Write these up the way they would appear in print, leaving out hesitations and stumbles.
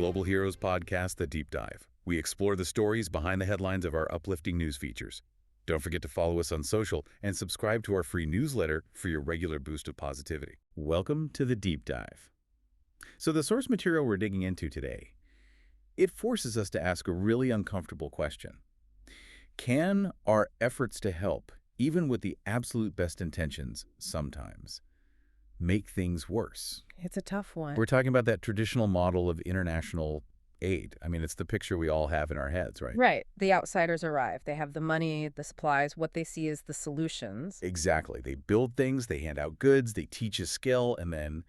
Global Heroes podcast, The Deep Dive. We explore the stories behind the headlines of our uplifting news features. Don't forget to follow us on social and subscribe to our free newsletter for your regular boost of positivity. Welcome to The Deep Dive. So the source material we're digging into today, it forces us to ask a really uncomfortable question. Can our efforts to help, even with the absolute best intentions, sometimes make things worse? It's a tough one. We're talking about that traditional model of international aid. I mean, it's the picture we all have in our heads, right? Right. The outsiders arrive. They have the money, the supplies. What they see is the solutions. Exactly. They build things, they hand out goods, they teach a skill, and then,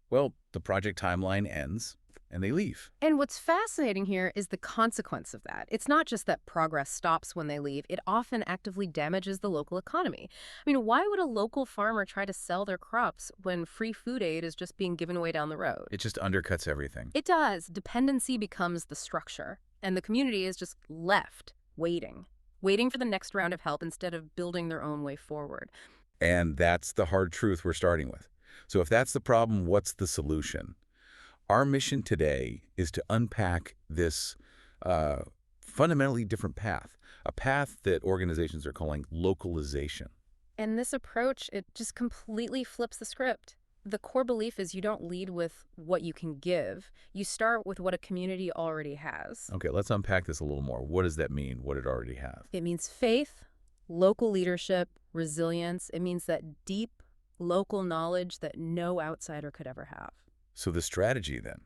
well, the project timeline ends and they leave. And what's fascinating here is the consequence of that. It's not just that progress stops when they leave. It often actively damages the local economy. I mean, why would a local farmer try to sell their crops when free food aid is just being given away down the road? It just undercuts everything. It does. Dependency becomes the structure, and the community is just left waiting for the next round of help instead of building their own way forward. And that's the hard truth we're starting with. So if that's the problem, what's the solution? Our mission today is to unpack this fundamentally different path, a path that organizations are calling localization. And this approach, it just completely flips the script. The core belief is you don't lead with what you can give. You start with what a community already has. Okay, let's unpack this a little more. What does that mean, what it already has? It means faith, local leadership, resilience. It means that deep local knowledge that no outsider could ever have. So the strategy, then,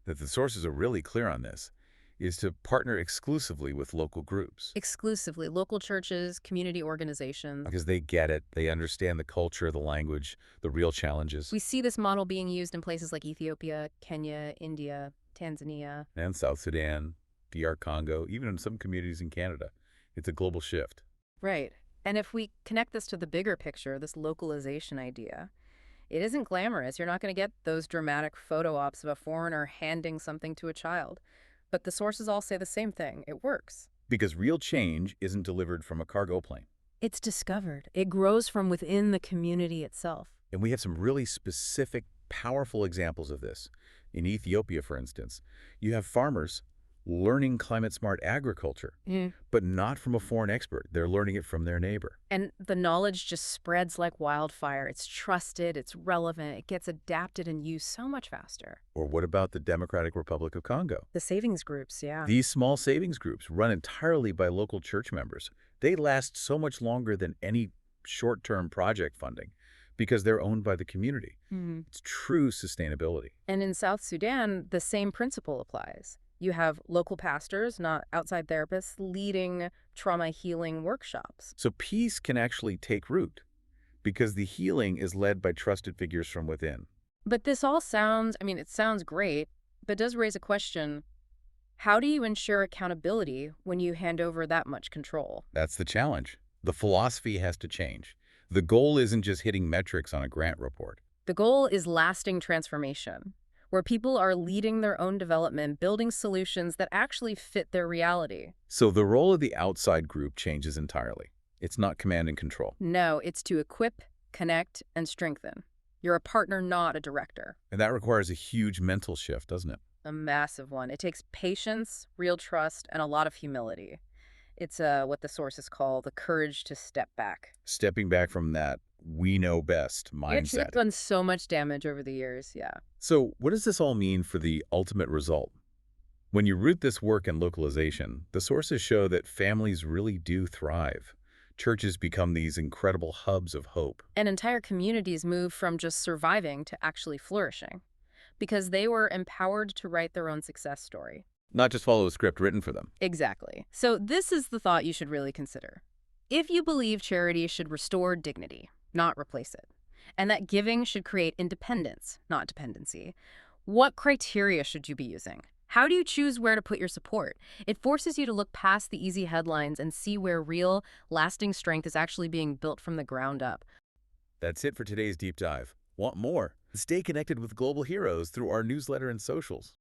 that the sources are really clear on this, is to partner exclusively with local groups. Exclusively. Local churches, community organizations. Because they get it. They understand the culture, the language, the real challenges. We see this model being used in places like Ethiopia, Kenya, India, Tanzania. And South Sudan, DR Congo, even in some communities in Canada. It's a global shift. Right. And if we connect this to the bigger picture, this localization idea, it isn't glamorous. You're not going to get those dramatic photo ops of a foreigner handing something to a child. But the sources all say the same thing. It works. Because real change isn't delivered from a cargo plane. It's discovered. It grows from within the community itself. And we have some really specific, powerful examples of this. In Ethiopia, for instance, you have farmers learning climate-smart agriculture, but not from a foreign expert. They're learning it from their neighbor. And the knowledge just spreads like wildfire. It's trusted, it's relevant, it gets adapted and used so much faster. Or what about the Democratic Republic of Congo? The savings groups, yeah. These small savings groups, run entirely by local church members, they last so much longer than any short-term project funding because they're owned by the community. It's true sustainability. And in South Sudan, the same principle applies. You have local pastors, not outside therapists, leading trauma healing workshops. So peace can actually take root because the healing is led by trusted figures from within. But this all sounds, it sounds great, but does raise a question. How do you ensure accountability when you hand over that much control? That's the challenge. The philosophy has to change. The goal isn't just hitting metrics on a grant report. The goal is lasting transformation, where people are leading their own development, building solutions that actually fit their reality. So the role of the outside group changes entirely. It's not command and control. No, it's to equip, connect, and strengthen. You're a partner, not a director. And that requires a huge mental shift, doesn't it? A massive one. It takes patience, real trust, and a lot of humility. It's what the sources call the courage to step back. Stepping back from that we know best mindset. It's done so much damage over the years, yeah. So what does this all mean for the ultimate result? When you root this work in localization, the sources show that families really do thrive. Churches become these incredible hubs of hope. And entire communities move from just surviving to actually flourishing because they were empowered to write their own success story. Not just follow a script written for them. Exactly. So this is the thought you should really consider. If you believe charity should restore dignity, not replace it, and that giving should create independence, not dependency, what criteria should you be using? How do you choose where to put your support? It forces you to look past the easy headlines and see where real, lasting strength is actually being built from the ground up. That's it for today's deep dive. Want more? Stay connected with Global Heroes through our newsletter and socials.